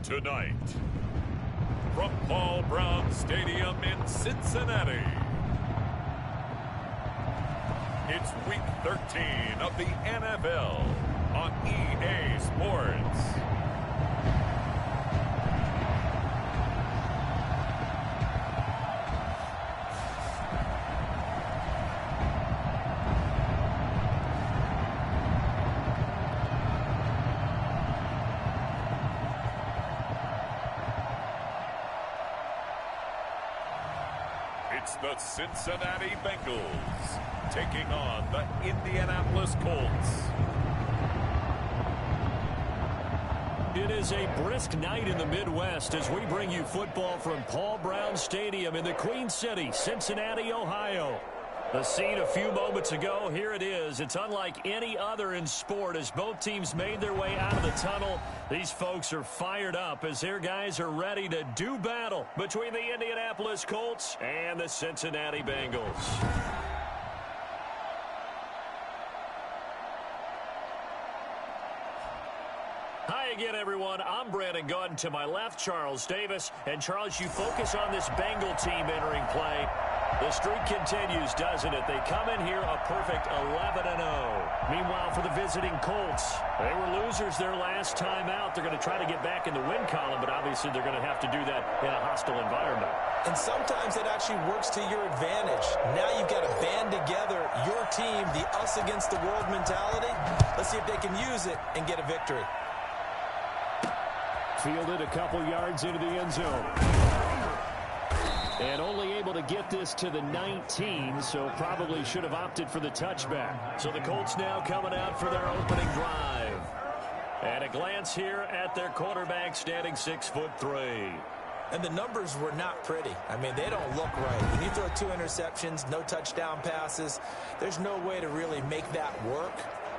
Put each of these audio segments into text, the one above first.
Tonight, from Paul Brown Stadium in Cincinnati, it's Week 13 of the NFL on EA Sports. It's the Cincinnati Bengals taking on the Indianapolis Colts. It is a brisk night in the Midwest as we bring you football from Paul Brown Stadium in the Queen City, Cincinnati, Ohio. The scene a few moments ago, here it is. It's unlike any other in sport as both teams made their way out of the tunnel. These folks are fired up as their guys are ready to do battle between the Indianapolis Colts and the Cincinnati Bengals. Hi again, everyone. I'm Brandon Gunn. To my left, Charles Davis. And, Charles, you focus on this Bengal team entering play. The streak continues, doesn't it? They come in here a perfect 11-0. Meanwhile, for the visiting Colts, they were losers their last time out. They're going to try to get back in the win column, but obviously they're going to have to do that in a hostile environment. And sometimes it actually works to your advantage. Now you've got to band together your team, the us against the world mentality. Let's see if they can use it and get a victory. Fielded a couple yards into the end zone. And only able to get this to the 19, so probably should have opted for the touchback. So the Colts now coming out for their opening drive. And a glance here at their quarterback standing 6'3". And the numbers were not pretty. I mean, they don't look right. When you throw 2 interceptions, no touchdown passes, there's no way to really make that work.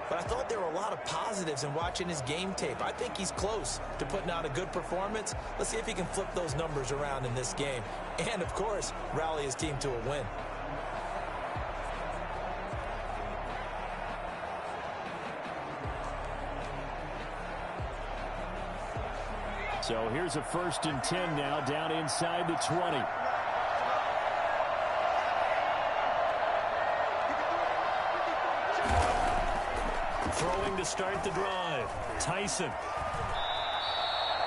But I thought there were a lot of positives in watching his game tape. I think he's close to putting out a good performance. Let's see if he can flip those numbers around in this game. And, of course, rally his team to a win. So here's a 1st and 10 now down inside the 20. Throwing to start the drive. Tyson.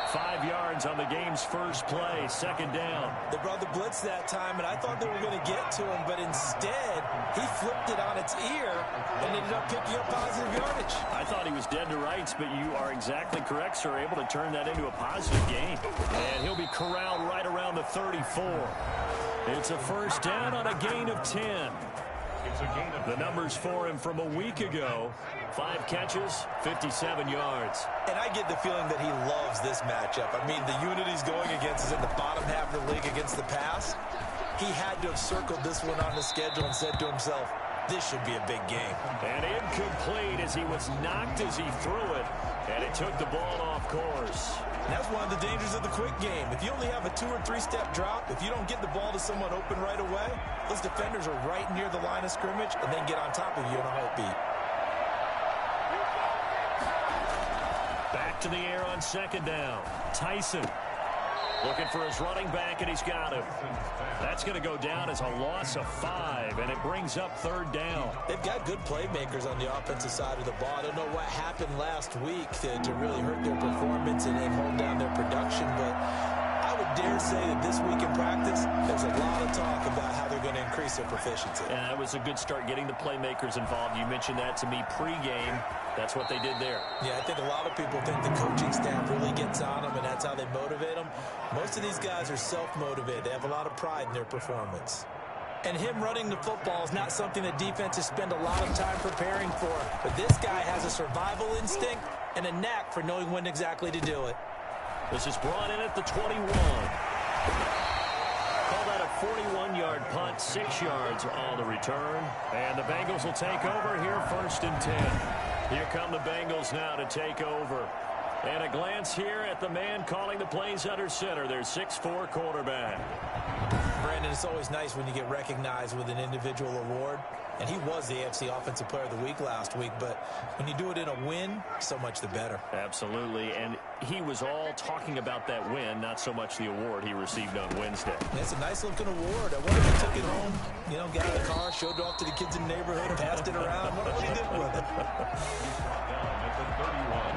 5 yards on the game's first play. 2nd down. They brought the blitz that time, and I thought they were going to get to him, but instead he flipped it on its ear and ended up picking up positive yardage. I thought he was dead to rights, but you are exactly correct, sir. Able to turn that into a positive gain. And he'll be corralled right around the 34. It's a 1st down on a gain of 10. The numbers for him from a week ago. 5 catches, 57 yards. And I get the feeling that he loves this matchup. I mean, the unit he's going against is in the bottom half of the league against the pass. He had to have circled this one on the schedule and said to himself, this should be a big game. And incomplete as he was knocked as he threw it. And it took the ball off course. And that's one of the dangers of the quick game. If you only have a 2- or 3-step drop, if you don't get the ball to someone open right away, those defenders are right near the line of scrimmage and then get on top of you in a heartbeat. Back to the air on 2nd down. Tyson looking for his running back, and he's got him. That's going to go down as a loss of 5, and it brings up 3rd down. They've got good playmakers on the offensive side of the ball. I don't know what happened last week to really hurt their performance and hold down their production, but I would dare say that this week in practice, there's a lot of talk about how they're going to increase their proficiency. And that was a good start getting the playmakers involved. You mentioned that to me pregame. That's what they did there. Yeah, I think a lot of people think the coaching staff really gets on them, and that's how they motivate them. Most of these guys are self-motivated. They have a lot of pride in their performance. And him running the football is not something that defenses spend a lot of time preparing for. But this guy has a survival instinct and a knack for knowing when exactly to do it. This is brought in at the 21. Call that a 41-yard punt, 6 yards on the return. And the Bengals will take over here 1st and 10. Here come the Bengals now to take over. And a glance here at the man calling the plays under center, their 6'4" quarterback. Brandon, it's always nice when you get recognized with an individual award. And he was the AFC Offensive Player of the Week last week, but when you do it in a win, so much the better. Absolutely, and he was all talking about that win, not so much the award he received on Wednesday. That's a nice-looking award. I wonder if he took it home, you know, got in the car, showed it off to the kids in the neighborhood, passed it around. What did he do with it?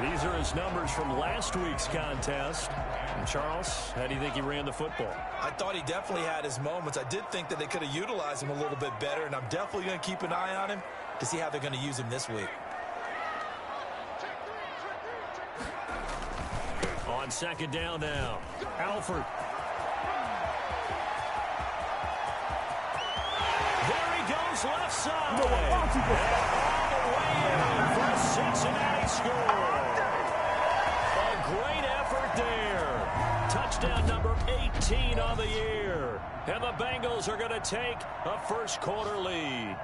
These are his numbers from last week's contest. And Charles, how do you think he ran the football? I thought he definitely had his moments. I did think that they could have utilized him a little bit better, and I'm definitely going to keep an eye on him to see how they're going to use him this week. On second down now, Alford. There he goes, left side. And all the way in for a Cincinnati score. A great effort there. Touchdown number 18 on the year. And the Bengals are going to take a first quarter lead.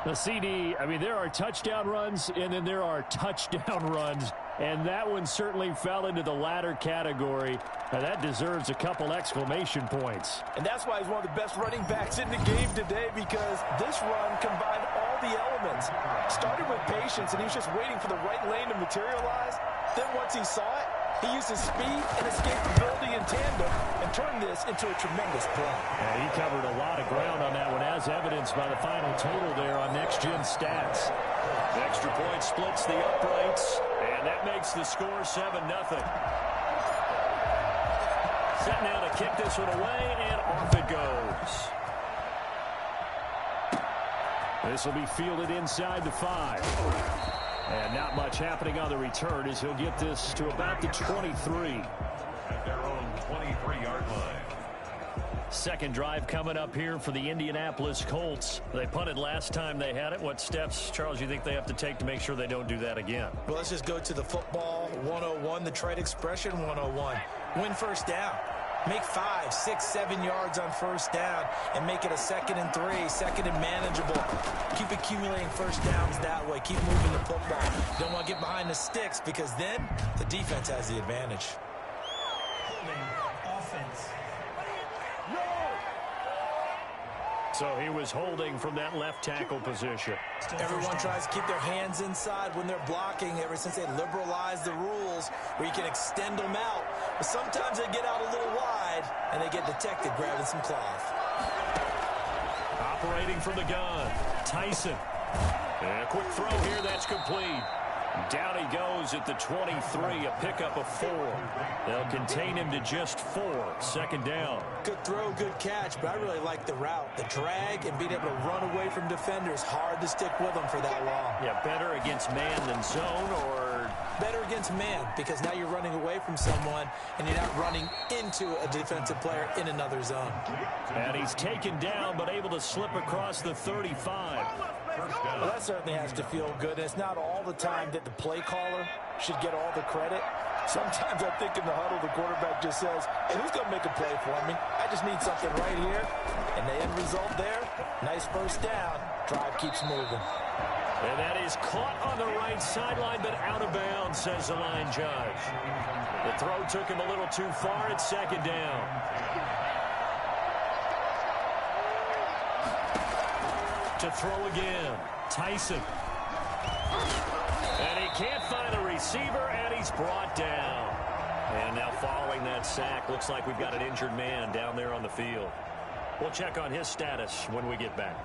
The CD, I mean, there are touchdown runs, and then there are touchdown runs. And that one certainly fell into the latter category. Now, that deserves a couple exclamation points. And that's why he's one of the best running backs in the game today, because this run combined all the elements. Started with patience, and he was just waiting for the right lane to materialize. Then once he saw it, he used his speed and escapability in tandem and turned this into a tremendous play. Yeah, he covered a lot of ground on that one, as evidenced by the final total there on Next Gen Stats. The extra point splits the uprights, and that makes the score 7-0. Set now to kick this one away, and off it goes. This will be fielded inside the 5. And not much happening on the return as he'll get this to about the 23. At their own 23-yard line. Second drive coming up here for the Indianapolis Colts. They punted last time they had it. What steps, Charles, you think they have to take to make sure they don't do that again? Well, let's just go to the football 101, the trade expression 101. Win first down. Make 5, 6, 7 yards on first down and make it a 2nd and 3, 2nd and manageable. Keep accumulating first downs that way. Keep moving the football. Don't want to get behind the sticks because then the defense has the advantage. Offense. So he was holding from that left tackle position. Everyone tries to keep their hands inside when they're blocking ever since they liberalized the rules where you can extend them out. But sometimes they get out a little wide and they get detected grabbing some cloth. Operating from the gun, Tyson. And a quick throw here, that's complete. Down he goes at the 23, a pickup of 4. They'll contain him to just 4. Second down. Good throw, good catch, but I really like the route. The drag and being able to run away from defenders. Hard to stick with them for that long. Yeah, better against man than zone, or better against man, because now you're running away from someone and you're not running into a defensive player in another zone. And he's taken down, but able to slip across the 35. Well, that certainly has to feel good. And it's not all the time that the play caller should get all the credit. Sometimes I think in the huddle, the quarterback just says, hey, who's going to make a play for me? I just need something right here. And the end result there, nice first down. Drive keeps moving. And that is caught on the right sideline, but out of bounds, says the line judge. The throw took him a little too far at second down. To throw again, Tyson. And he can't find a receiver, and he's brought down. And now following that sack, looks like we've got an injured man down there on the field. We'll check on his status when we get back.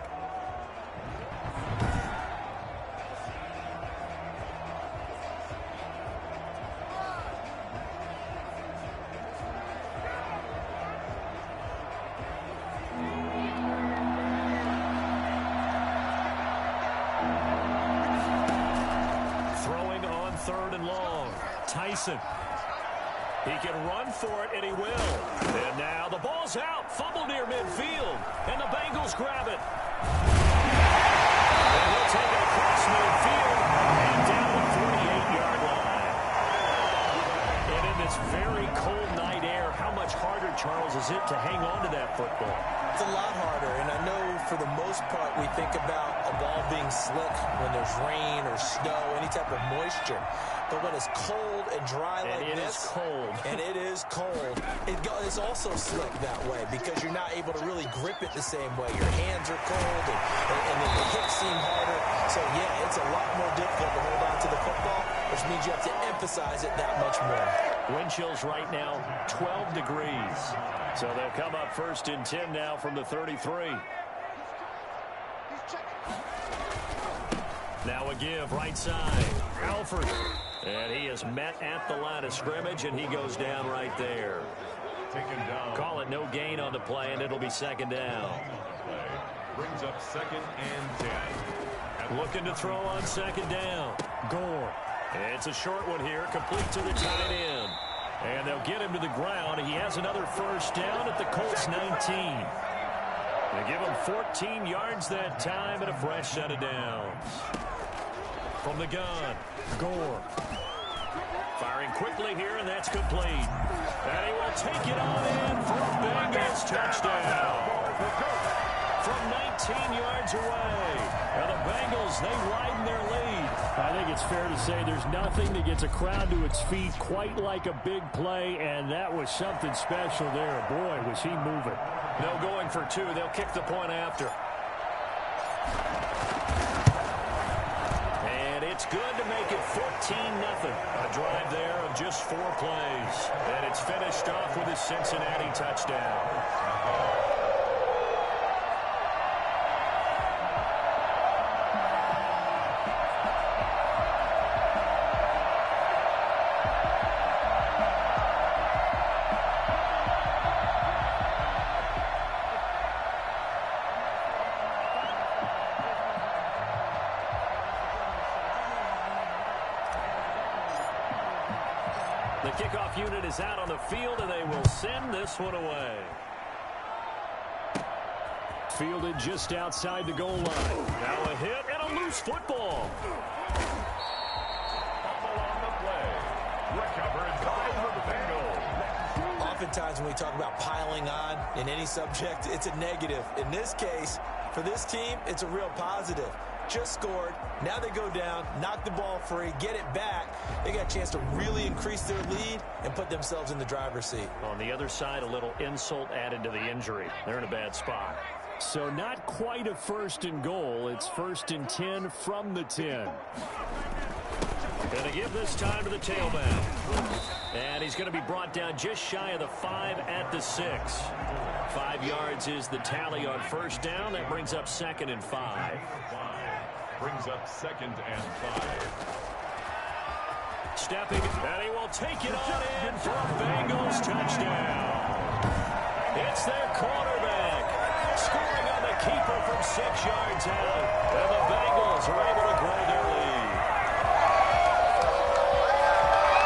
Tyson. He can run for it, and he will. And now the ball's out. Fumble near midfield. And the Bengals grab it. And he'll take it across midfield and down the 48-yard line. And in this very cold night air, how much harder, Charles, is it to hang on to that football? It's a lot harder, and I know for the most part we think about a ball being slick when there's rain or snow, any type of moisture. but when it's cold and dry like this, and it is cold, it's also slick that way because you're not able to really grip it the same way. Your hands are cold, and then the hips seem harder. So, yeah, it's a lot more difficult to hold on to the football, which means you have to emphasize it that much more. Wind chills right now, 12 degrees. So they'll come up 1st and 10 now from the 33. Now a give, right side. Alford. And he is met at the line of scrimmage, and he goes down right there. Taken down. Call it no gain on the play, and it'll be 2nd down. Brings up 2nd and 10. Looking to throw on 2nd down. Gore. It's a short one here, complete to the tight end. And they'll get him to the ground. He has another 1st down at the Colts 19. They give him 14 yards that time and a fresh set of downs. From the gun, Gore. Firing quickly here, and that's complete. And he will take it on in for a Bengals touchdown. From 19 yards away. And the Bengals, they widen their lead. I think it's fair to say there's nothing that gets a crowd to its feet quite like a big play, and that was something special there. Boy, was he moving. No going for 2. They'll kick the point after. And it's good to make it 14-0. A drive there of just 4 plays. And it's finished off with a Cincinnati touchdown. The kickoff unit is out on the field, and they will send this one away. Fielded just outside the goal line. Now a hit and a loose football. Fumble on the play. Recovered by the Bengals. Oftentimes when we talk about piling on in any subject, it's a negative. In this case, for this team, it's a real positive. Just scored. Now they go down, knock the ball free, get it back. They got a chance to really increase their lead and put themselves in the driver's seat. On the other side, a little insult added to the injury. They're in a bad spot. So not quite a 1st and goal. It's 1st and 10 from the 10. Going to give this time to the tailback. And he's going to be brought down just shy of the 5 at the 6. 5 yards is the tally on 1st down. That brings up 2nd and 5. Brings up 2nd and 5. Stepping, and he will take it on in for a Bengals touchdown. It's their quarterback. Scoring on the keeper from 6 yards out. And the Bengals are able to grow their lead.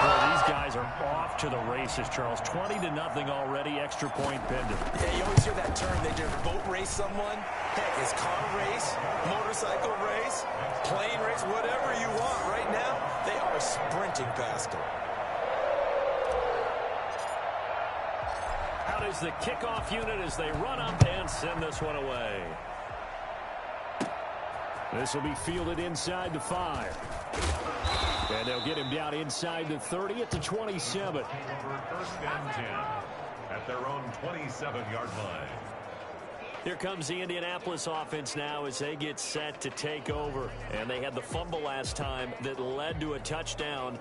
Well, these guys are off to the races, Charles. 20-0 already, extra point pending. Yeah, you always hear that term, they just boat race someone. Heck, it's car race, motorcycle race, plane race, whatever you want. Right now, they are sprinting past them. Out is the kickoff unit as they run up and send this one away. This will be fielded inside the 5. And they'll get him down inside the 30 at the 27. 1st and 10 at their own 27-yard line. Here comes the Indianapolis offense now as they get set to take over. And they had the fumble last time that led to a touchdown.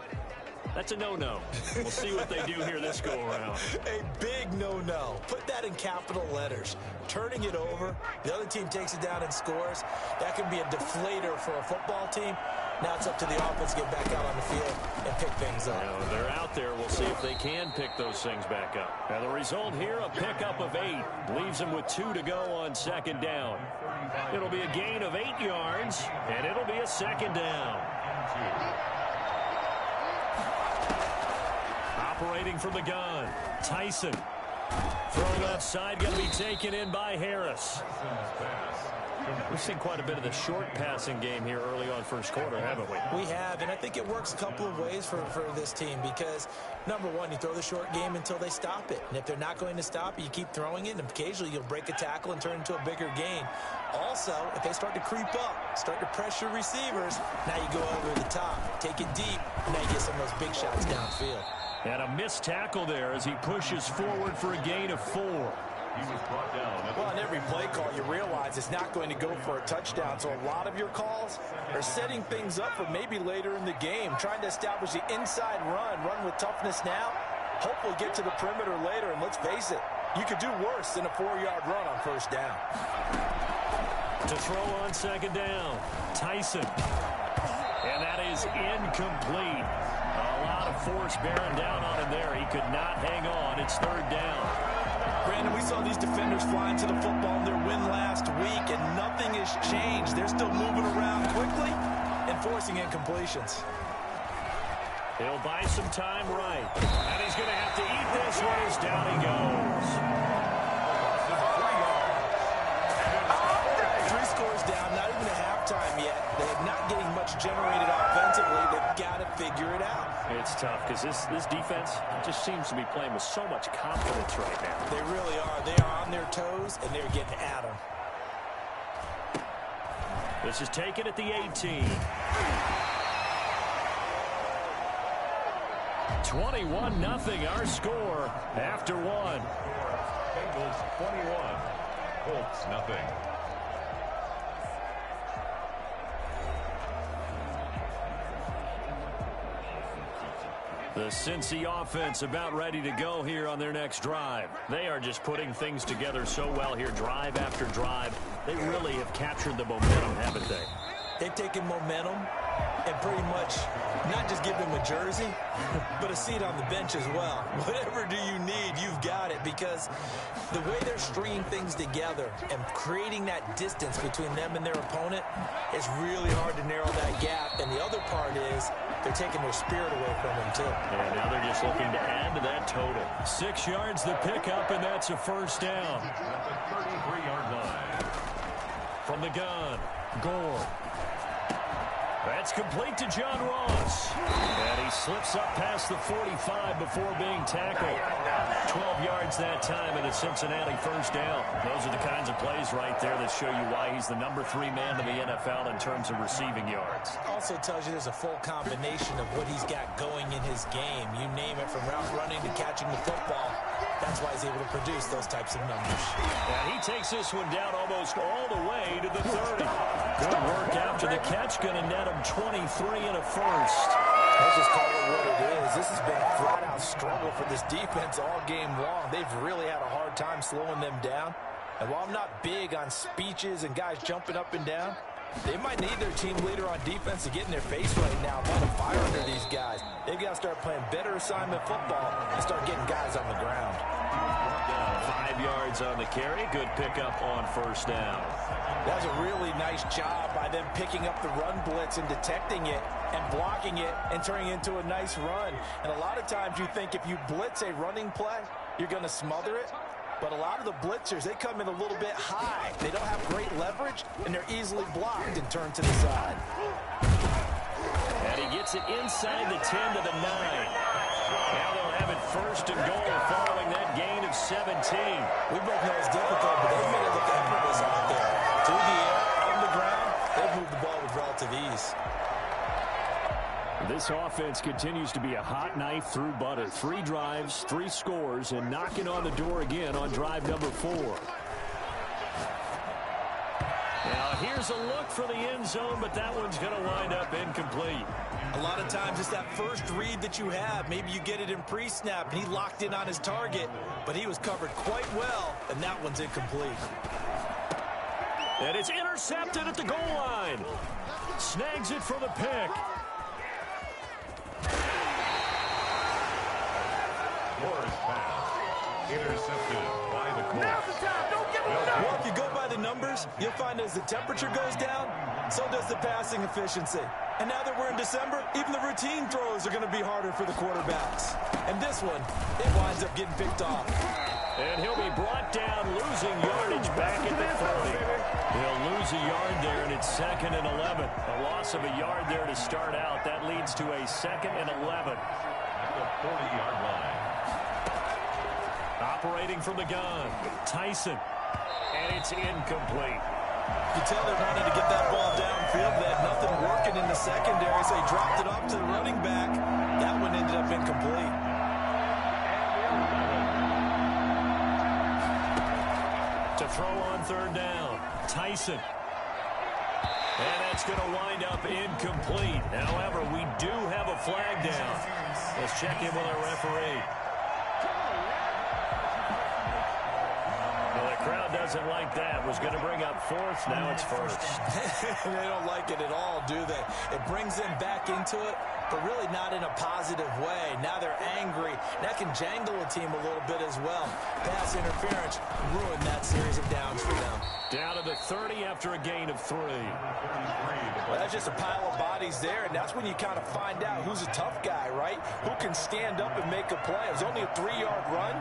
That's a no-no. We'll see what they do here this go-around. A big no-no. Put that in capital letters. Turning it over, the other team takes it down and scores. That can be a deflator for a football team. Now it's up to the offense to get back out on the field and pick things up. They're out there. We'll see if they can pick those things back up. Now the result here, a pickup of 8. Leaves them with 2 to go on 2nd down. It'll be a gain of 8 yards, and it'll be a 2nd down. Operating from the gun, Tyson. Throw left side, going to be taken in by Harris. We've seen quite a bit of the short passing game here early on first quarter, haven't we? We have, and I think it works a couple of ways for this team because, number one, you throw the short game until they stop it. And if they're not going to stop it, you keep throwing it, and occasionally you'll break a tackle and turn it into a bigger gain. Also, if they start to creep up, start to pressure receivers, now you go over the top, take it deep, and now you get some of those big shots downfield. And a missed tackle there as he pushes forward for a gain of 4. He was brought down. Well, in every play call, you realize it's not going to go for a touchdown. So a lot of your calls are setting things up for maybe later in the game, trying to establish the inside run with toughness now, hopefully get to the perimeter later. And let's face it, you could do worse than a 4-yard run on first down. To throw on second down, Tyson. And that is incomplete. A lot of force bearing down on him there. He could not hang on. It's third down. Brandon, we saw these defenders fly into the football in their win last week, and nothing has changed. They're still moving around quickly and forcing incompletions. He'll buy some time right. And he's going to have to eat this one as down he goes. 3 scores down, not even at halftime yet. They're not getting much generated offensively. They've got to figure it out. It's tough because this defense just seems to be playing with so much confidence right now. They really are. They are on their toes, and they're getting at them. This is taken at the 18. 21-0 our score after 1. Bengals 21. Colts nothing. The Cincy offense about ready to go here on their next drive. They are just putting things together so well here, drive after drive. They really have captured the momentum, haven't they? They've taken momentum and pretty much not just give them a jersey, but a seat on the bench as well. Whatever do you need, you've got it, because the way they're stringing things together and creating that distance between them and their opponent is really hard to narrow that gap. And the other part is they're taking their spirit away from them, too. And now they're just looking to add to that total. 6 yards the pickup, and that's a first down. At the 33-yard line. From the gun, Gore. That's complete to John Ross. And he slips up past the 45 before being tackled. 12 yards that time and a Cincinnati first down. Those are the kinds of plays right there that show you why he's the number 3 man in the NFL in terms of receiving yards. Also tells you there's a full combination of what he's got going in his game. You name it, from route running to catching the football. That's why he's able to produce those types of numbers. And he takes this one down almost all the way to the 30. Good work after the catch. Going to net him 23 and a first. Let's just call it what it is. This has been a flat-out struggle for this defense all game long. They've really had a hard time slowing them down. And while I'm not big on speeches and guys jumping up and down, they might need their team leader on defense to get in their face right now, light a fire under these guys. They've got to start playing better assignment football and start getting guys on the ground. 5 yards on the carry. Good pickup on first down. That was a really nice job by them picking up the run blitz and detecting it and blocking it and turning it into a nice run. And a lot of times you think if you blitz a running play, you're going to smother it. But a lot of the blitzers, they come in a little bit high. They don't have great leverage, and they're easily blocked and turned to the side. And he gets it inside the 10 to the 9. Now they'll have it first and goal following that gain of 17. We both know it's difficult, but they've made it look effortless out there. Through the air, on the ground, they've moved the ball with relative ease. This offense continues to be a hot knife through butter. 3 drives, 3 scores, and knocking on the door again on drive number 4. Now here's a look for the end zone, but that one's going to wind up incomplete. A lot of times it's that first read that you have. Maybe you get it in pre-snap, and he locked in on his target, but he was covered quite well, and that one's incomplete. And it's intercepted at the goal line. Snags it for the pick. Moore's pass. Intercepted by the Colts. Well, if you go by the numbers, you'll find as the temperature goes down, so does the passing efficiency. And now that we're in December, even the routine throws are going to be harder for the quarterbacks. And this one, it winds up getting picked off. And he'll be brought down, losing yardage back at the 40. He'll lose a yard there, and it's 2nd and 11. A loss of a yard there to start out. That leads to a 2nd and 11. At the 40-yard line. Operating from the gun, Tyson. And it's incomplete. You tell they're wanting to get that ball downfield. They had nothing working in the secondary, so he dropped it off to the running back. That one ended up incomplete. To throw on 3rd down, Tyson. And that's going to wind up incomplete. However, we do have a flag down. Let's check in with our referee. Well, the crowd doesn't like that. Was going to bring up 4th. Now it's 1st. They don't like it at all, do they? It brings them back into it, but really not in a positive way. Now they're angry. That can jangle a team a little bit as well. Pass interference ruined that series of downs for them. Down to the 30 after a gain of 3. Well, that's just a pile of bodies there, and that's when you kind of find out who's a tough guy, right? Who can stand up and make a play. It was only a 3-yard run,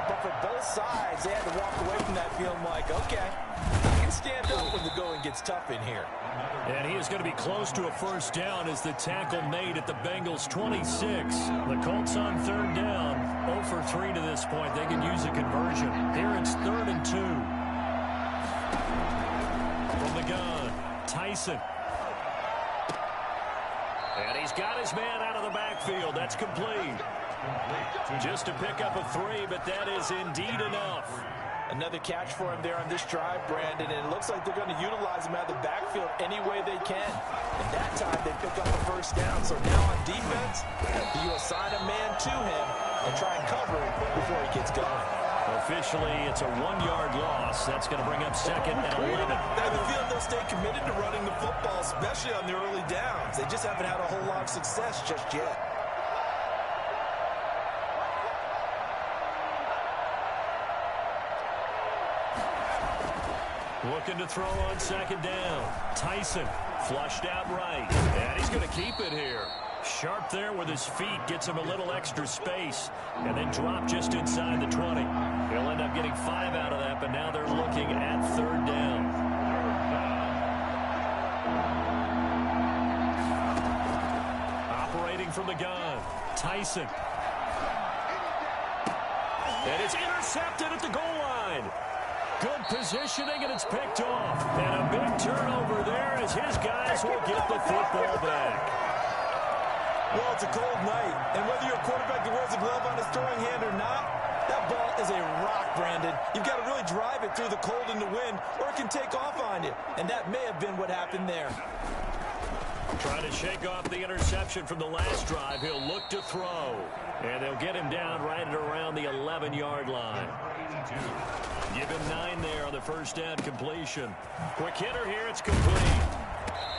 but for both sides, they had to walk away from that feeling like, okay, I can stand up when the going gets tough in here. And he is going to be close to a 1st down as the tackle made at the Bengals 26. The Colts on 3rd down, 0 for 3 to this point. They can use a conversion. Here it's 3rd and 2. From the gun, Tyson. And he's got his man out of the backfield. That's complete. Just to pick up a 3, but that is indeed enough. Another catch for him there on this drive, Brandon, and it looks like they're going to utilize him out of the backfield any way they can. And that time, they pick up the 1st down. So now on defense, you assign a man to him and try and cover him before he gets going. Officially, it's a 1-yard loss. That's going to bring up 2nd and 11. I have a feeling they'll stay committed to running the football, especially on the early downs. They just haven't had a whole lot of success just yet. Looking to throw on 2nd down. Tyson flushed out right. And he's going to keep it here. Sharp there with his feet. Gets him a little extra space. And then drop just inside the 20. He'll end up getting 5 out of that, but now they're looking at 3rd down. Operating from the gun. Tyson. And it's intercepted at the goal line. Good positioning, and it's picked off. And a big turnover there as his guys will get the football back. Well, it's a cold night, and whether you're a quarterback that wears a glove on his throwing hand or not, that ball is a rock, Brandon. You've got to really drive it through the cold and the wind, or it can take off on you. And that may have been what happened there. Trying to shake off the interception from the last drive. He'll look to throw. And they'll get him down right at around the 11-yard line. Give him 9 there on the 1st down completion. Quick hitter here. It's complete.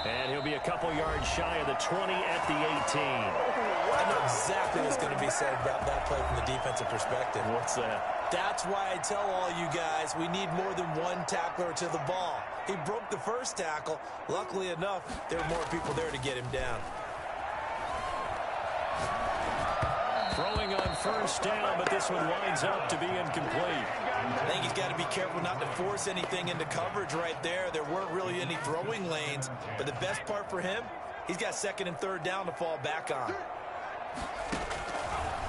And he'll be a couple yards shy of the 20 at the 18. I know exactly what's going to be said about that play from the defensive perspective. What's that? That's why I tell all you guys we need more than one tackler to the ball. He broke the 1st tackle. Luckily enough, there were more people there to get him down. Throwing on 1st down, but this one winds up to be incomplete. I think he's got to be careful not to force anything into coverage right there. There weren't really any throwing lanes, but the best part for him, he's got 2nd and 3rd down to fall back on.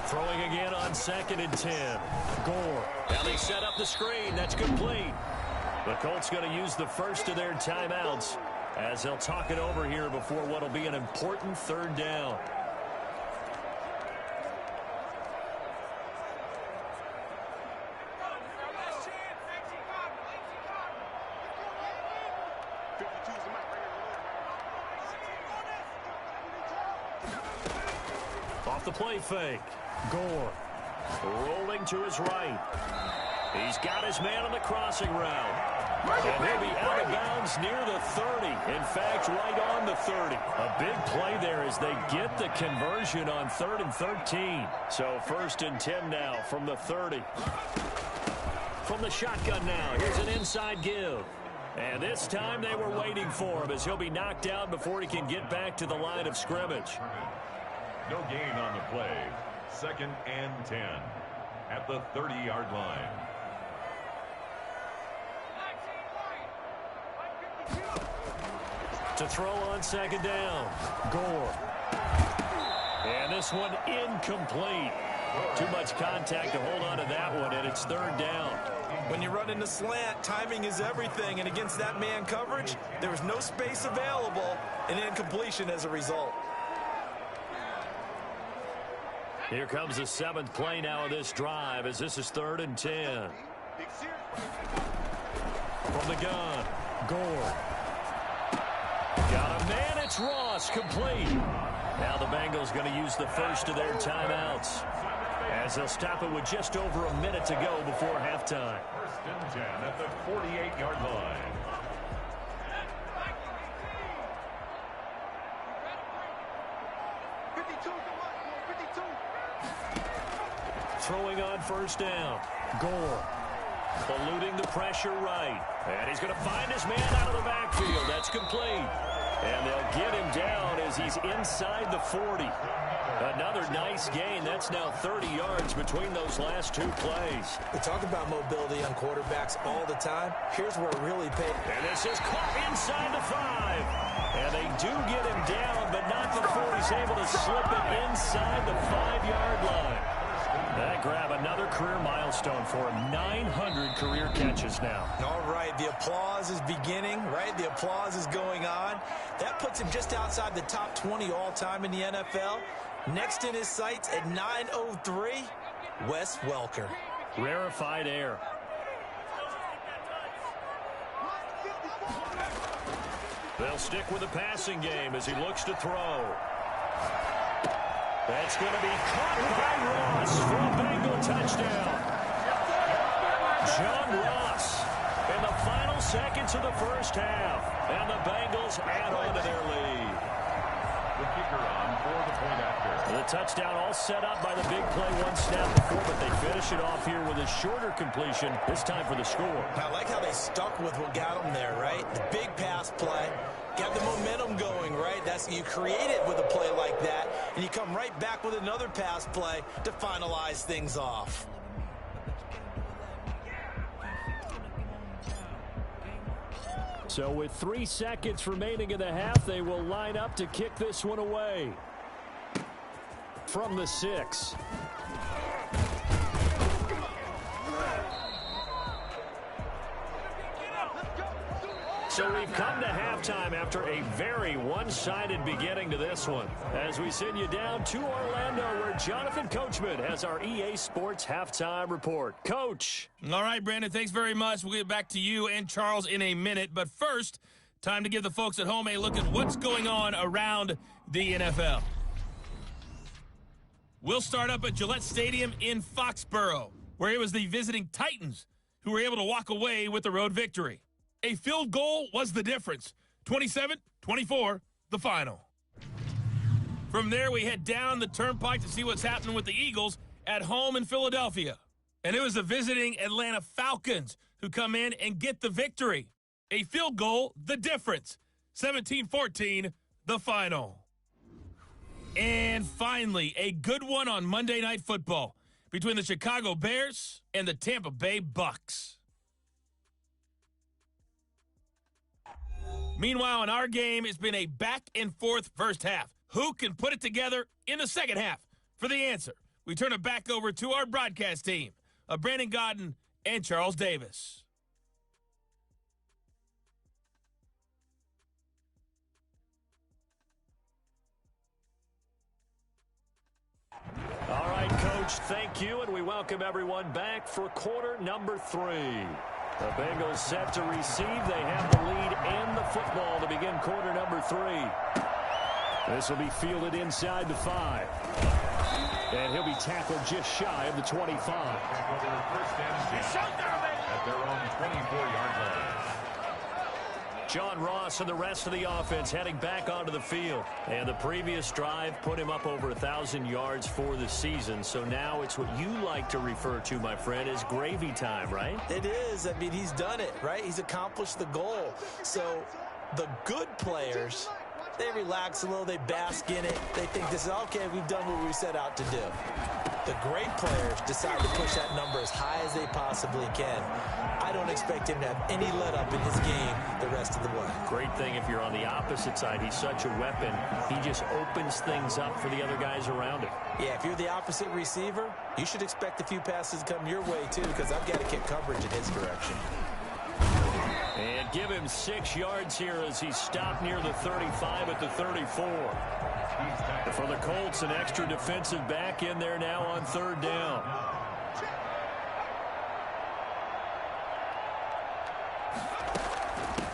Throwing again on 2nd and 10. Gore. Now they set up the screen. That's complete. The Colts going to use the first of their timeouts as they'll talk it over here before what will be an important 3rd down. Off the play fake. Gore rolling to his right. He's got his man on the crossing route. And he'll be out of bounds near the 30. In fact, right on the 30. A big play there as they get the conversion on 3rd and 13. So 1st and 10 now from the 30. From the shotgun now, here's an inside give. And this time they were waiting for him as he'll be knocked out before he can get back to the line of scrimmage. No gain on the play. 2nd and 10 at the 30-yard line. to throw on second down. Gore. And this one incomplete. Too much contact to hold on to that one, and it's third down. When you run into slant, timing is everything, and against that man coverage, there was no space available, and incompletion as a result. Here comes the 7th play now of this drive, as this is 3rd and 10. From the gun, Gore. Got a man, it's Ross, complete. Now the Bengals going to use the first of their timeouts, as they'll stop it with just over a minute to go before halftime. 1st and 10 at the 48-yard line. Throwing on first down. Gore. Eluding the pressure right. And he's going to find his man out of the backfield. That's complete. And they'll get him down as he's inside the 40. Another nice gain. That's now 30 yards between those last 2 plays. We talk about mobility on quarterbacks all the time. Here's where it really pays. And this is caught inside the 5. And they do get him down, but not before he's able to slip it inside the 5-yard line. That grab, another career milestone for him. 900 career catches now. All right, the applause is beginning, right? The applause is going on. That puts him just outside the top 20 all-time in the NFL. Next in his sights at 903, Wes Welker. Rarefied air. They'll stick with the passing game as he looks to throw. That's going to be caught by Ross for a Bengal touchdown. John Ross in the final seconds of the first half. And the Bengals add on to their lead. The kicker on for the point after. The touchdown all set up by the big play one snap before, but they finish it off here with a shorter completion, this time for the score. I like how they stuck with what got them there, right? The big pass play. Got the momentum going, right? That's you create it with a play like that, and you come right back with another pass play to finalize things off. So with 3 seconds remaining in the half, they will line up to kick this one away. From the 6. So we've come to halftime after a very one-sided beginning to this one. As we send you down to Orlando, where Jonathan Coachman has our EA Sports halftime report. Coach. All right, Brandon, thanks very much. We'll get back to you and Charles in a minute. But first, time to give the folks at home a look at what's going on around the NFL. We'll start up at Gillette Stadium in Foxborough, where it was the visiting Titans who were able to walk away with the road victory. A field goal was the difference. 27-24, the final. From there, we head down the turnpike to see what's happening with the Eagles at home in Philadelphia. And it was the visiting Atlanta Falcons who come in and get the victory. A field goal, the difference. 17-14, the final. And finally, a good one on Monday Night Football between the Chicago Bears and the Tampa Bay Bucks. Meanwhile, in our game, it's been a back-and-forth first half. Who can put it together in the second half? For the answer, we turn it back over to our broadcast team of Brandon Godden and Charles Davis. All right, Coach, thank you, and we welcome everyone back for quarter number 3. The Bengals set to receive. They have the lead and the football to begin quarter number 3. This will be fielded inside the 5. And he'll be tackled just shy of the 25. First and 10 at their own 24-yard line. John Ross and the rest of the offense heading back onto the field. And the previous drive put him up over 1,000 yards for the season. So now it's what you like to refer to, my friend, as gravy time, right? It is. I mean, he's done it, right? He's accomplished the goal. So the good players, they relax a little. They bask in it. They think this is, okay, we've done what we set out to do. The great players decide to push that number as high as they possibly can. I don't expect him to have any let-up in his game the rest of the way. Great thing if you're on the opposite side. He's such a weapon. He just opens things up for the other guys around him. Yeah, if you're the opposite receiver, you should expect a few passes to come your way, too, because I've got to kick coverage in his direction. And give him 6 yards here as he's stopped near the 35 at the 34. For the Colts, an extra defensive back in there now on 3rd down.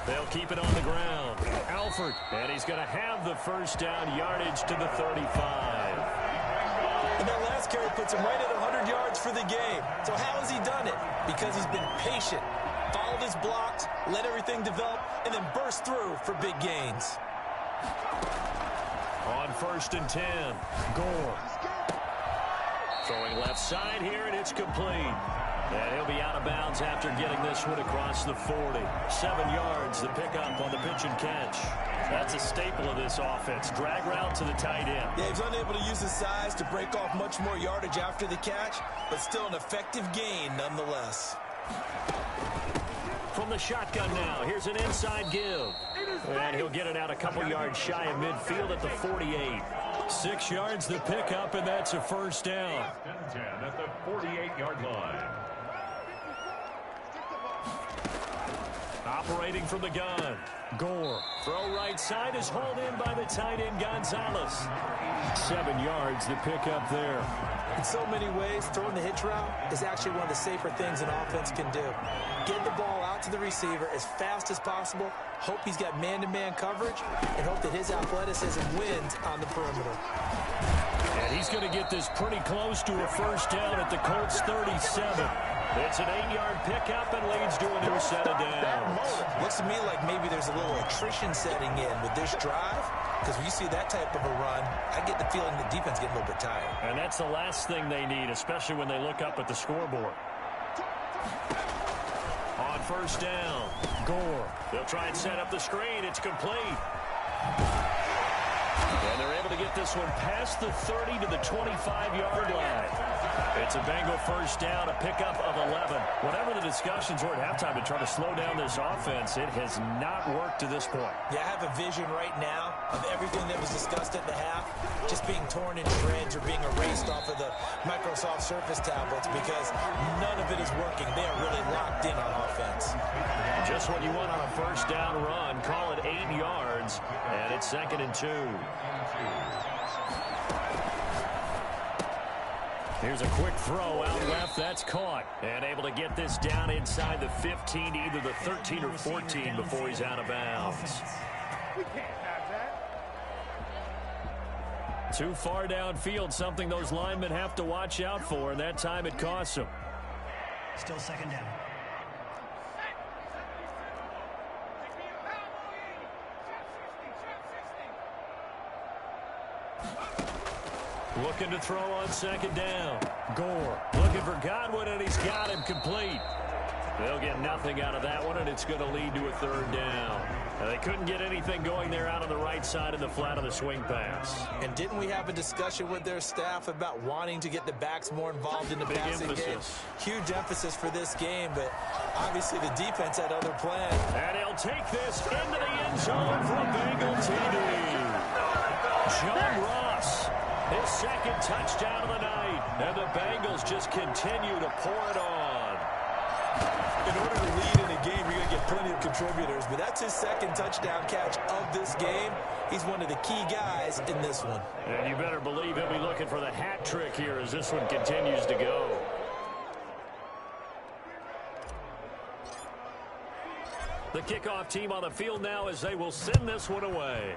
They'll keep it on the ground. Alford, and he's going to have the first down yardage to the 35. And that last carry puts him right at 100 yards for the game. So how has he done it? Because he's been patient, followed his blocks, let everything develop, and then burst through for big gains. On 1st and 10, Gore. Throwing left side here, and it's complete. And he'll be out of bounds after getting this one across the 40. 7 yards, the pickup on the pitch and catch. That's a staple of this offense. Drag route to the tight end. Yeah, he's unable to use his size to break off much more yardage after the catch, but still an effective gain nonetheless. From the shotgun now, here's an inside give. And he'll get it out a couple yards shy of midfield at the 48. 6 yards the pickup, and that's a first down. 10 at the 48-yard line. Operating from the gun. Gore. Throw right side is hauled in by the tight end Gonzalez. 7 yards the pickup there. In so many ways, throwing the hitch route is actually one of the safer things an offense can do. Get the ball out to the receiver as fast as possible, hope he's got man-to-man coverage, and hope that his athleticism wins on the perimeter. And he's going to get this pretty close to a first down at the Colts 37. It's an 8-yard pickup and leads to a new set of downs. Looks to me like maybe there's a little attrition setting in with this drive, because when you see that type of a run, I get the feeling the defense getting a little bit tired. And that's the last thing they need, especially when they look up at the scoreboard. On first down, Gore. They'll try and set up the screen. It's complete. And they're able to get this one past the 30 to the 25-yard line. It's a Bengal first down, a pickup of 11. Whatever the discussions were at halftime to try to slow down this offense, it has not worked to this point. Yeah, I have a vision right now of everything that was discussed at the half just being torn in shreds or being erased off of the Microsoft Surface tablets because none of it is working. They are really locked in on offense. Just what you want on a first down run. Call it 8 yards, and it's 2nd and 2. Here's a quick throw out left. That's caught. And able to get this down inside the 15, either the 13 or 14 before he's out of bounds. We can't have that. Too far downfield, something those linemen have to watch out for, and that time it costs them. Still 2nd down. Looking to throw on 2nd down. Gore looking for Godwin, and he's got him complete. They'll get nothing out of that one, and it's going to lead to a 3rd down. Now, they couldn't get anything going there out on the right side of the flat of the swing pass. And didn't we have a discussion with their staff about wanting to get the backs more involved in the passing game? Huge emphasis for this game, but obviously the defense had other plans. And he'll take this into the end zone for a Bengal TD. John Ross. His 2nd touchdown of the night, and the Bengals just continue to pour it on. In order to lead in a game, you're going to get plenty of contributors, but that's his 2nd touchdown catch of this game. He's one of the key guys in this one. And you better believe he'll be looking for the hat trick here as this one continues to go. The kickoff team on the field now as they will send this one away.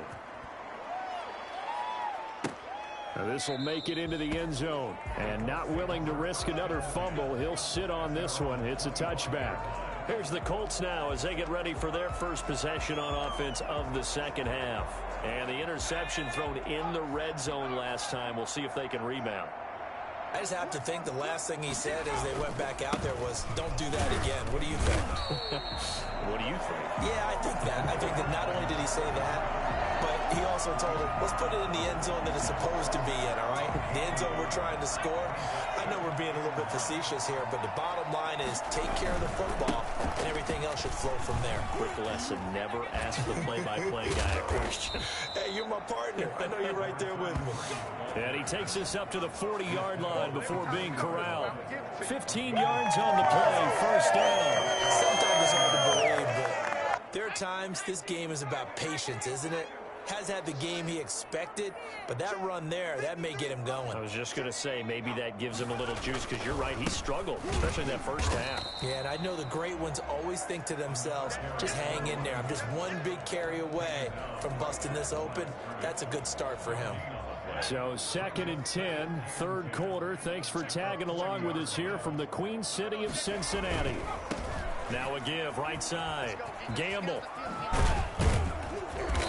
Now this will make it into the end zone. And not willing to risk another fumble, he'll sit on this one. It's a touchback. Here's the Colts now as they get ready for their first possession on offense of the 2nd half. And the interception thrown in the red zone last time. We'll see if they can rebound. I just have to think the last thing he said as they went back out there was, don't do that again. What do you think? What do you think? Yeah, I think that. I think that not only did he say that, but he also told him, let's put it in the end zone that it's supposed to be in, all right? The end zone we're trying to score. I know we're being a little bit facetious here, but the bottom line is take care of the football, and everything else should flow from there. Quick lesson, never ask the play-by-play guy a question. Hey, you're my partner. I know you're right there with me. And he takes us up to the 40-yard line before being corralled. 15 yards on the play, first down. Sometimes it's hard to believe, but there are times this game is about patience, isn't it? Has had the game he expected, but that run there, that may get him going. I was just going to say, maybe that gives him a little juice, because you're right, he struggled, especially that first half. Yeah, and I know the great ones always think to themselves, just hang in there. I'm just one big carry away from busting this open. That's a good start for him. So 2nd and 10, third quarter. Thanks for tagging along with us here from the Queen City of Cincinnati. Now a give, right side. Gamble.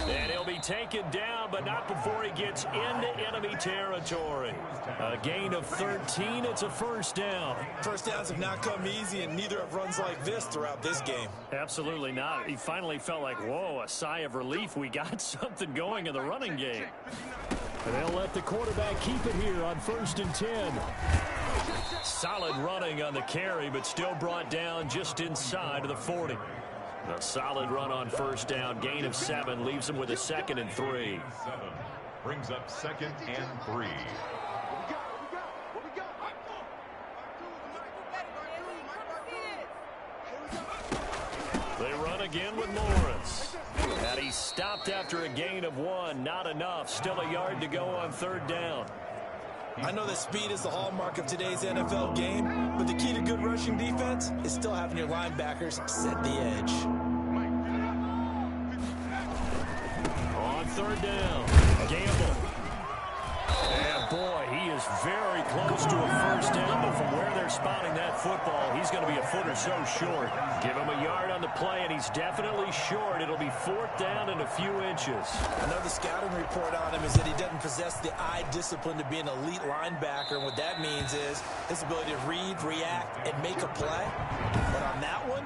And he'll be taken down, but not before he gets into enemy territory. A gain of 13. It's a first down. First downs have not come easy, and neither have runs like this throughout this game. Absolutely not. He finally felt like, whoa, a sigh of relief. We got something going in the running game. And they'll let the quarterback keep it here on 1st and 10. Solid running on the carry, but still brought down just inside of the 40. A solid run on first down, gain of 7, leaves him with a 2nd and 3. 7 brings up 2nd and 3. They run again with Morris. And he's stopped after a gain of 1. Not enough. Still a yard to go on 3rd down. I know that speed is the hallmark of today's NFL game, but the key to good rushing defense is still having your linebackers set the edge. On 3rd down, Gamble. And boy, he is very close to a first down, but from where they're spotting that football, he's going to be a foot or so short. Give him a yard on the play, and he's definitely short. It'll be 4th down and a few inches. Another scouting report on him is that he doesn't possess the eye discipline to be an elite linebacker, and what that means is his ability to read, react, and make a play. But on that one,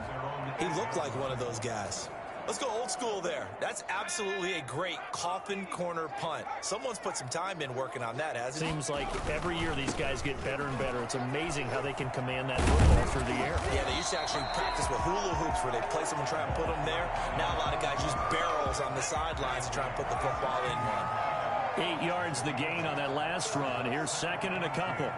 he looked like one of those guys. Let's go old school there. That's absolutely a great coffin corner punt. Someone's put some time in working on that, hasn't it? Seems like every year these guys get better and better. It's amazing how they can command that football through the air. Yeah, they used to actually practice with hula hoops where they place them and try and put them there. Now a lot of guys use barrels on the sidelines to try and put the football in one. 8 yards the gain on that last run. Here's 2nd and a couple.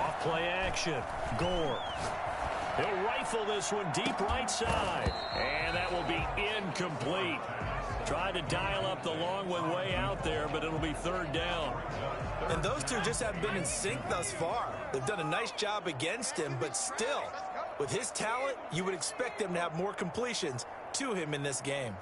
Off play action. Gore. He'll rifle this one deep right side. And that will be incomplete. Tried to dial up the long one way out there, but it'll be 3rd down. And those two just haven't been in sync thus far. They've done a nice job against him, but still, with his talent, you would expect them to have more completions to him in this game.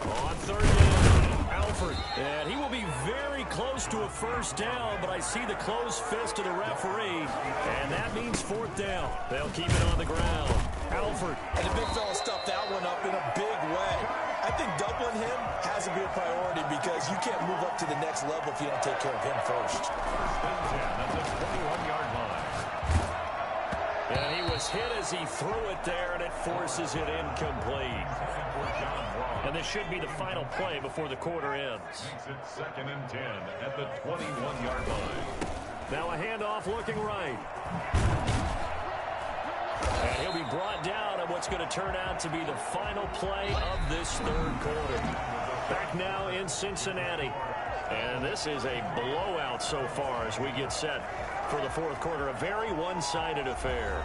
On 3rd down, Alford. And he will be very close to a first down, but I see the closed fist of the referee, and that means 4th down. They'll keep it on the ground. Alford. And the big fella stuffed that one up in a big way. I think doubling him has to be a priority because you can't move up to the next level if you don't take care of him first. At the 21-yard line. And he was hit as he threw it there, and it forces it incomplete. And this should be the final play before the quarter ends. It's 2nd and 10 at the 21-yard line. Now a handoff looking right. And he'll be brought down at what's going to turn out to be the final play of this 3rd quarter. Back now in Cincinnati. And this is a blowout so far as we get set for the 4th quarter. A very one-sided affair.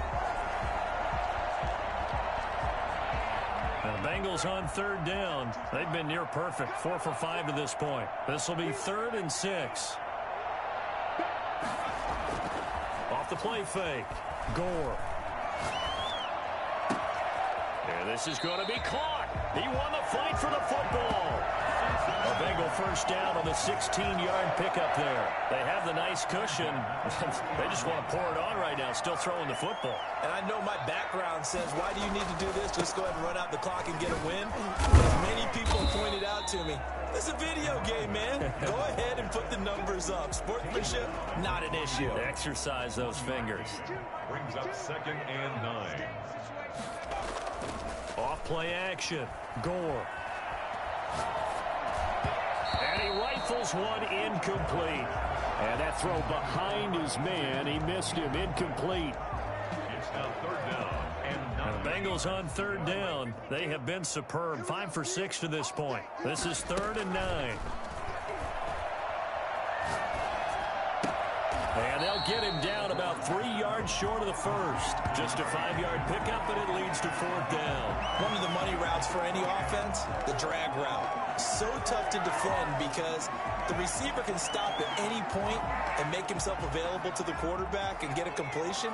The Bengals on 3rd down. They've been near perfect. 4 for 5 to this point. This will be 3rd and 6. Off the play fake. Gore. And this is going to be caught. He won the fight for the football. A Bengal first down on the 16-yard pickup there. They have the nice cushion. They just want to pour it on right now, still throwing the football. And I know my background says, why do you need to do this? Just go ahead and run out the clock and get a win. As many people pointed out to me, it's a video game, man. Go ahead and put the numbers up. Sportsmanship, not an issue. Exercise those fingers. Brings up 2nd and 9. Off play action. Gore. And he rifles Rifles one incomplete. And that throw behind his man, he missed him, incomplete. It's now third down and The Bengals on third down. They have been superb. 5 for 6 to this point. This is 3rd and 9. And they'll get him down about 3 yards short of the first. Just a 5-yard pickup, and it leads to 4th down. One of the money routes for any offense, the drag route. So tough to defend because the receiver can stop at any point and make himself available to the quarterback and get a completion.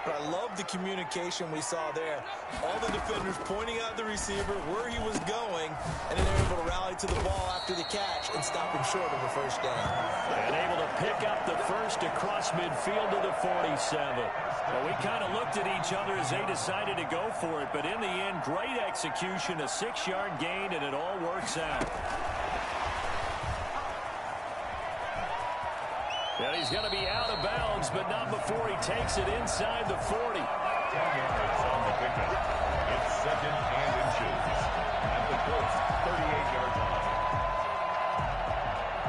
But I love the communication we saw there. All the defenders pointing out the receiver where he was going, and then they're able to rally to the ball after the catch and stop him short of a first down. And able to pick up the first across midfield to the 47. Well, we kind of looked at each other as they decided to go for it, but in the end, great execution, a 6-yard gain, and it all works out. And he's going to be out of bounds, but not before he takes it inside the 40. 10 yards on the pickup. It's 2nd and inches. At the Colts, 38-yard line.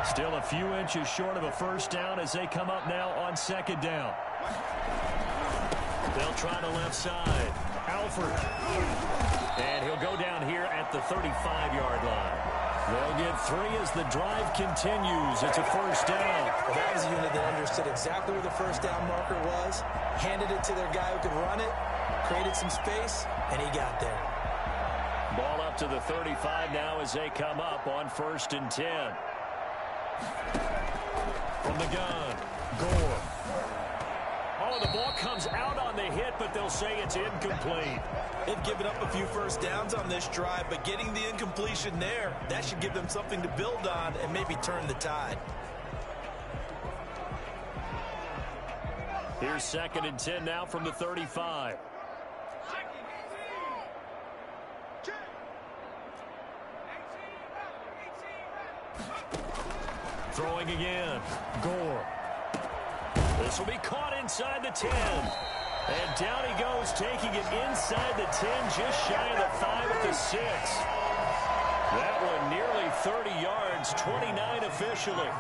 Still a few inches short of a first down as they come up now on 2nd down. They'll try the left side. Alford. And he'll go down here at the 35-yard line. They'll get 3 as the drive continues. It's a first down. Well, that was a unit that understood exactly where the first down marker was, handed it to their guy who could run it, created some space, and he got there. Ball up to the 35 now as they come up on 1st and 10. From the gun, Gore. Oh, the ball comes out on the hit, but they'll say it's incomplete. They've given up a few first downs on this drive, but getting the incompletion there, that should give them something to build on and maybe turn the tide. Here's 2nd and 10 now from the 35. Throwing again. Gore. This will be caught inside the 10. And down he goes, taking it inside the 10, just shy of the 5 at the 6. That one nearly 30 yards, 29 officially.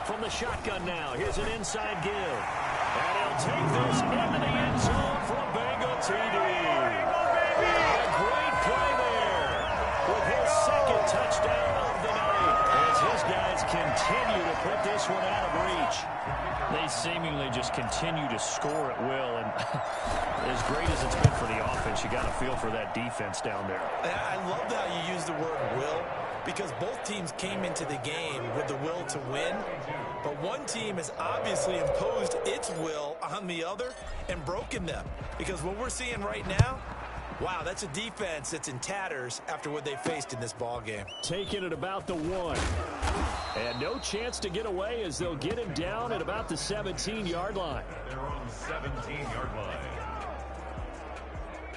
From the shotgun now, here's an inside give. And he'll take this into the end zone for a Bengal TD. A great play there with his 2nd touchdown of the night. As his guys continue to put this one out of reach. They seemingly just continue to score at will. And as great as it's been for the offense, you got to feel for that defense down there. I love how you use the word will, because both teams came into the game with the will to win. But one team has obviously imposed its will on the other and broken them. Because what we're seeing right now, wow, that's a defense that's in tatters after what they faced in this ball game. Taking it about the 1. And no chance to get away as they'll get him down at about the 17-yard line. They're on the 17-yard line.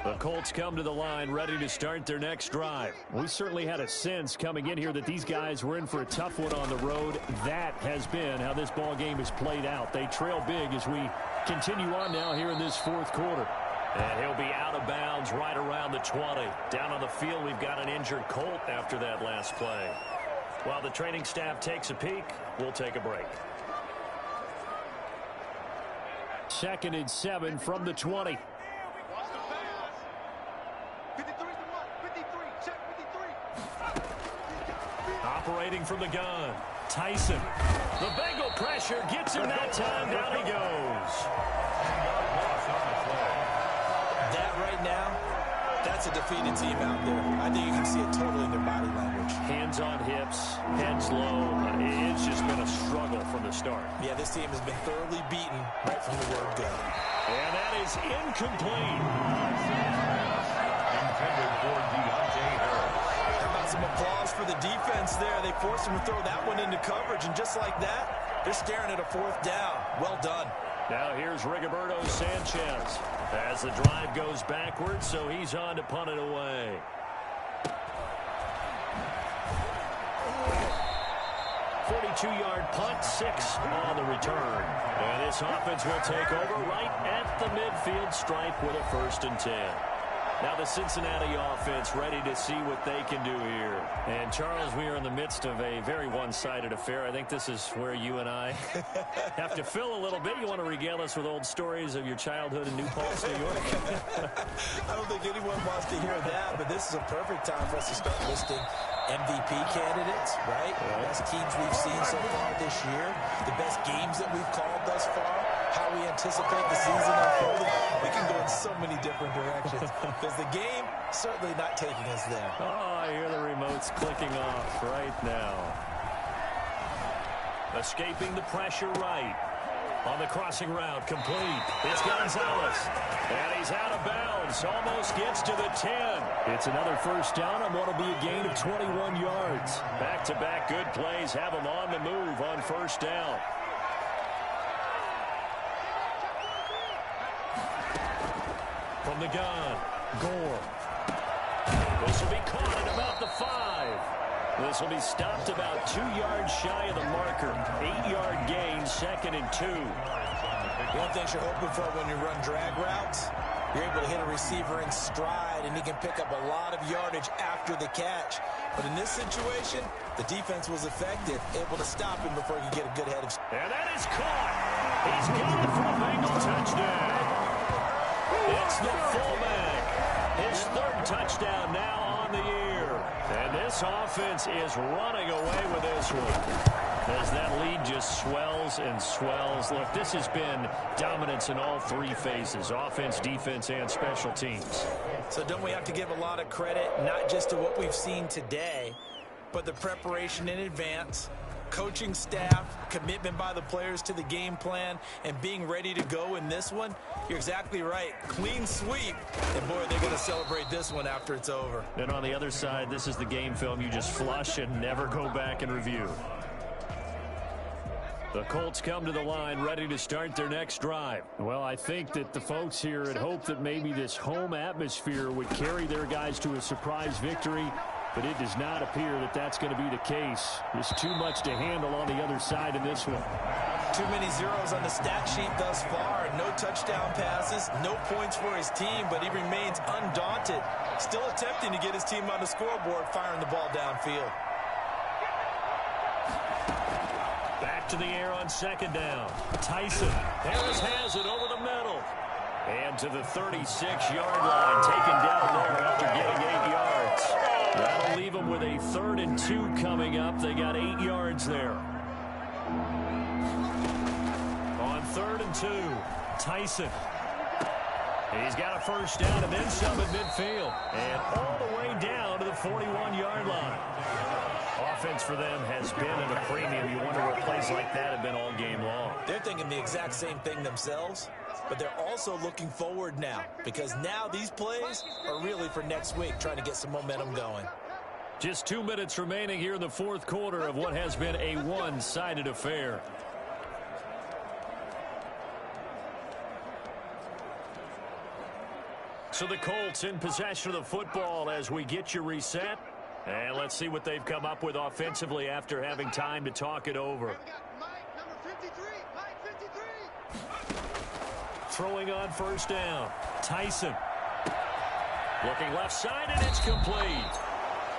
The Colts come to the line ready to start their next drive. We certainly had a sense coming in here that these guys were in for a tough one on the road. That has been how this ball game has played out. They trail big as we continue on now here in this 4th quarter. And he'll be out of bounds right around the 20. Down on the field, we've got an injured Colt after that last play. While the training staff takes a peek, we'll take a break. 2nd and 7 from the 20. Operating from the gun, Tyson. The Bengal pressure gets him that time. Down he goes. That right now, that's a defeated team out there. I think you can see it totally in their body language. Hands on hips, heads low. It's just been a struggle from the start. Yeah, this team has been thoroughly beaten right from the word go. And that is incomplete. Intended for Deontay Harris. How about some applause for the defense there? They forced him to throw that one into coverage, and just like that, they're staring at a 4th down. Well done. Now here's Rigoberto Sanchez as the drive goes backwards, so he's on to punt it away. .42-yard punt, 6 on the return. And this offense will take over right at the midfield stripe with a 1st and 10. Now the Cincinnati offense ready to see what they can do here. And, Charles, we are in the midst of a very one-sided affair. I think this is where you and I have to fill a little bit. You want to regale us with old stories of your childhood in New Paltz, New York? I don't think anyone wants to hear that, but this is a perfect time for us to start listing MVP candidates, right? The best teams we've seen so far this year, the best games that we've called thus far, how we anticipate the season unfolding. We can go in so many different directions because the game certainly not taking us there. Oh, I hear the remotes clicking off right now. Escaping the pressure right. On the crossing route, complete. It's Gonzalez. And he's out of bounds. Almost gets to the 10. It's another first down on what will be a gain of 21 yards. Back-to-back good plays have him on the move on first down. From the gun, Gore. This will be caught at about the 5. This will be stopped about 2 yards shy of the marker. 8-yard gain, 2nd and 2. One thing you're hoping for when you run drag routes, you're able to hit a receiver in stride, and he can pick up a lot of yardage after the catch. But in this situation, the defense was effective, able to stop him before he could get a good head of... And that is caught. He's got it for a Bengal touchdown. It's the fullback. His 3rd touchdown now on the year. And this offense is running away with this one. As that lead just swells and swells. Look, this has been dominance in all 3 phases, offense, defense, and special teams. So don't we have to give a lot of credit, not just to what we've seen today, but the preparation in advance, coaching staff, commitment by the players to the game plan, and being ready to go in this one? You're exactly right. Clean sweep. And, boy, they're going to celebrate this one after it's over. And on the other side, this is the game film you just flush and never go back and review. The Colts come to the line ready to start their next drive. Well, I think that the folks here had hoped that maybe this home atmosphere would carry their guys to a surprise victory, but it does not appear that that's going to be the case. There's too much to handle on the other side in this one. Too many zeros on the stat sheet thus far. No touchdown passes, no points for his team, but he remains undaunted. Still attempting to get his team on the scoreboard, firing the ball downfield. Back to the air on 2nd down. Tyson. Harris has it over the middle. And to the 36-yard line, taken down there after getting 8 yards. That'll leave them with a 3rd and 2 coming up. They got 8 yards there. On 3rd and 2, Tyson. He's got a first down and then some at midfield. And all the way down to the 41-yard line. Offense for them has been at a premium. You wonder what plays like that have been all game long. They're thinking the exact same thing themselves, but they're also looking forward now because now these plays are really for next week, trying to get some momentum going. Just 2 minutes remaining here in the 4th quarter of what has been a one-sided affair. So the Colts in possession of the football as we get you reset. And let's see what they've come up with offensively after having time to talk it over. Throwing on first down. Tyson. Looking left side, and it's complete.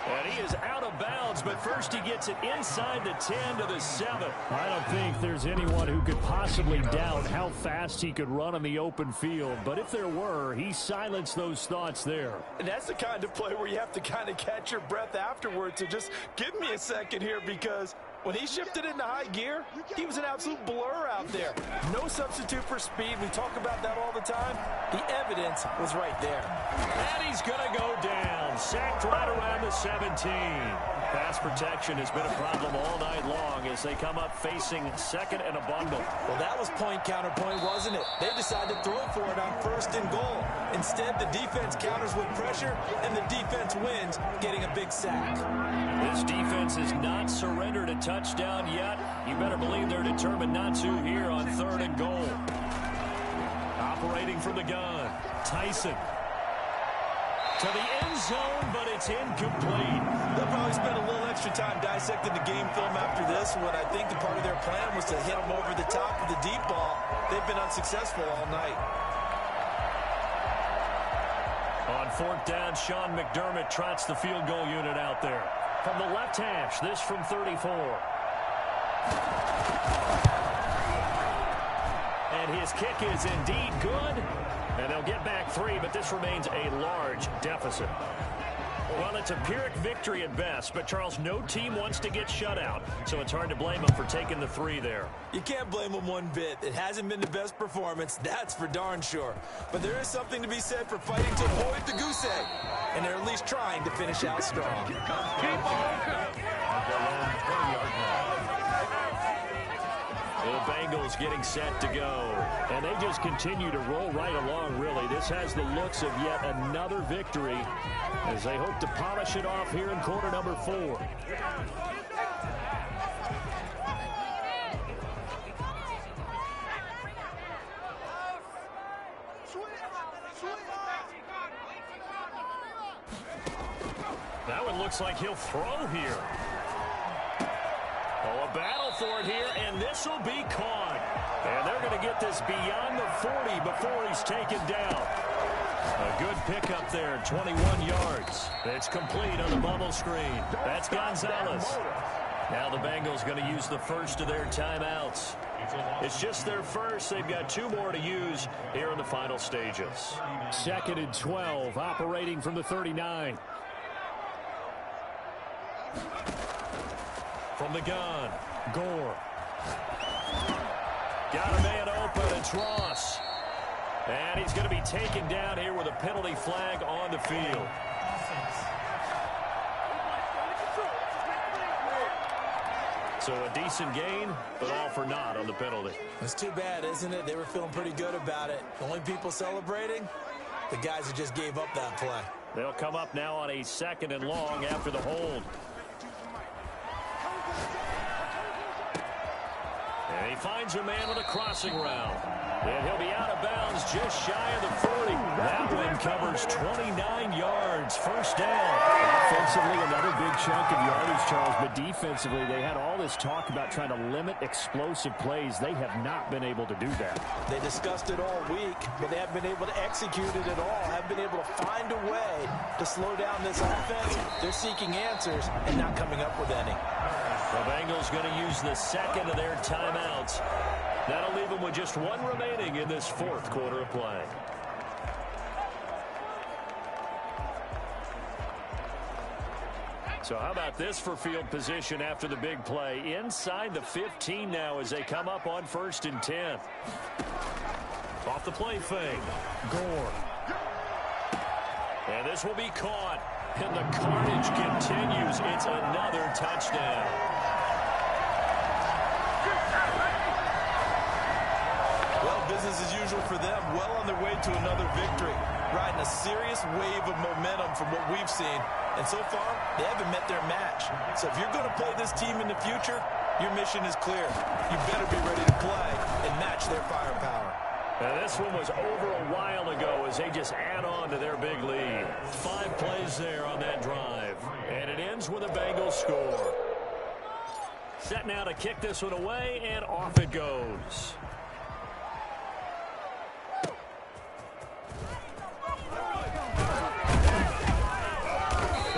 And he is out of bounds, but first he gets it inside the 10 to the 7. I don't think there's anyone who could possibly doubt how fast he could run on the open field. But if there were, he silenced those thoughts there. And that's the kind of play where you have to kind of catch your breath afterwards and just give me a second here, because when he shifted into high gear, he was an absolute blur out there. No substitute for speed. We talk about that all the time. The evidence was right there. And he's going to go down. Sacked right around the 17. Pass protection has been a problem all night long as they come up facing 2nd and a bundle. Well, that was point counterpoint, wasn't it? They decided to throw for it on 1st and goal. Instead, the defense counters with pressure, and the defense wins, getting a big sack. This defense has not surrendered a touchdown yet. You better believe they're determined not to here on 3rd and goal. Operating from the gun, Tyson. To the end zone, but it's incomplete. They'll probably spend a little extra time dissecting the game film after this one. I think the part of their plan was to hit them over the top of the deep ball. They've been unsuccessful all night. On 4th down, Sean McDermott trots the field goal unit out there. From the left hash, this from 34. And his kick is indeed good. And they'll get back 3, but this remains a large deficit. Well, it's a Pyrrhic victory at best, but, Charles, no team wants to get shut out, so it's hard to blame them for taking the 3 there. You can't blame them one bit. It hasn't been the best performance, that's for darn sure. But there is something to be said for fighting to avoid the goose egg, and they're at least trying to finish out strong. The Bengals getting set to go. And they just continue to roll right along, really. This has the looks of yet another victory as they hope to polish it off here in quarter number 4. That one looks like he'll throw here. Oh, a battle for it here, and this will be caught. And they're going to get this beyond the 40 before he's taken down. A good pickup there, 21 yards. It's complete on the bubble screen. That's Gonzalez. Now the Bengals going to use the first of their timeouts. It's just their first. They've got 2 more to use here in the final stages. 2nd and 12, operating from the 39. From the gun, Gore. Got a man open, it's Ross. And he's going to be taken down here with a penalty flag on the field. So a decent gain, but all for naught on the penalty. It's too bad, isn't it? They were feeling pretty good about it. The only people celebrating, the guys who just gave up that play. They'll come up now on a 2nd and long after the hold. And he finds a man with a crossing route. And he'll be out of bounds just shy of the 40. That one covers 29 yards. First down. Offensively, another big chunk of yardage, Charles. But defensively, they had all this talk about trying to limit explosive plays. They have not been able to do that. They discussed it all week, but they haven't been able to execute it at all. Haven't been able to find a way to slow down this offense. They're seeking answers and not coming up with any. The Bengals going to use the 2nd of their timeouts. That'll leave them with just 1 remaining in this 4th quarter of play. So how about this for field position after the big play? Inside the 15 now as they come up on 1st and 10. Off the play fake. Gore. And this will be caught. And the carnage continues. It's another touchdown. Well, business as usual for them. Well on their way to another victory. Riding a serious wave of momentum from what we've seen. And so far, they haven't met their match. So if you're going to play this team in the future, your mission is clear. You better be ready to play and match their firepower. And this one was over a while ago as they just add on to their big lead. 5 plays there on that drive. And it ends with a Bengals score. Set now to kick this one away, and off it goes.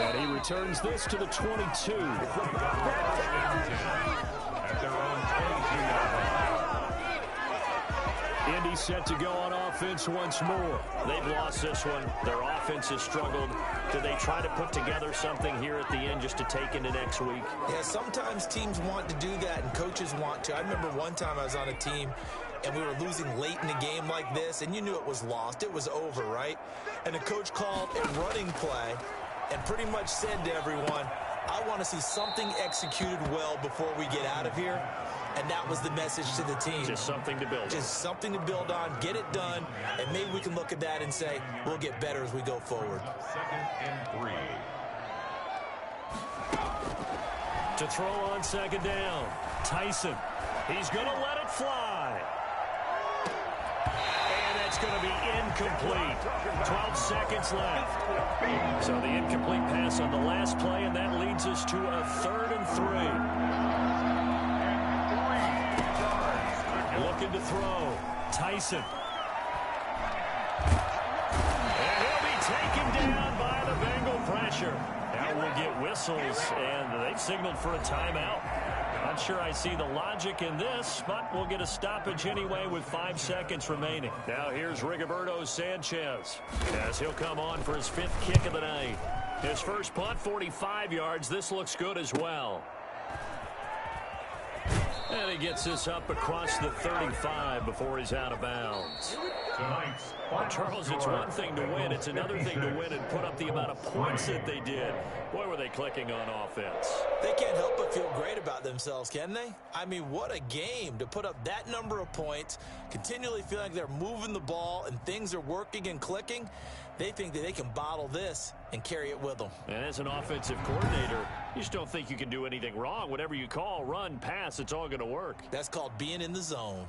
And he returns this to the 22. At their own 22-yard line. Indy set to go on offense once more. They've lost this one. Their offense has struggled. Do they try to put together something here at the end just to take into next week? Yeah, sometimes teams want to do that and coaches want to. I remember one time I was on a team and we were losing late in a game like this, and you knew it was lost. It was over, right? And the coach called a running play and pretty much said to everyone, I want to see something executed well before we get out of here. And that was the message to the team. Just something to build on. Just something to build on, get it done, and maybe we can look at that and say, we'll get better as we go forward. 2nd and 3. To throw on 2nd down, Tyson. He's going to let it fly. And that's going to be incomplete. 12 seconds left. So the incomplete pass on the last play, and that leads us to a 3rd and 3. Looking to throw. Tyson. And he'll be taken down pressure. Now we'll get whistles, and they've signaled for a timeout. Not sure I see the logic in this, but we'll get a stoppage anyway with 5 seconds remaining. Now here's Rigoberto Sanchez as he'll come on for his 5th kick of the night. His first punt, 45 yards. This looks good as well. And he gets this up across the 35 before he's out of bounds. Well, Charles, it's one thing to win. It's another thing to win and put up the amount of points that they did. Boy, were they clicking on offense. They can't help but feel great about themselves, can they? I mean, what a game to put up that number of points, continually feeling like they're moving the ball and things are working and clicking. They think that they can bottle this and carry it with them. And as an offensive coordinator, you just don't think you can do anything wrong. Whatever you call, run, pass, it's all going to work. That's called being in the zone.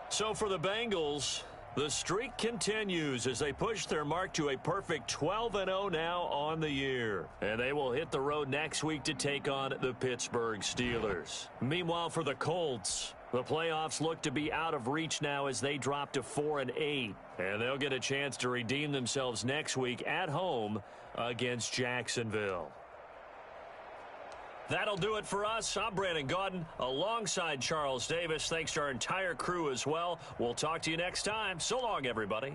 So for the Bengals, the streak continues as they push their mark to a perfect 12-0 now on the year. And they will hit the road next week to take on the Pittsburgh Steelers. Meanwhile, for the Colts, the playoffs look to be out of reach now as they drop to 4-8. And they'll get a chance to redeem themselves next week at home against Jacksonville. That'll do it for us. I'm Brandon Gaudin alongside Charles Davis. Thanks to our entire crew as well. We'll talk to you next time. So long, everybody.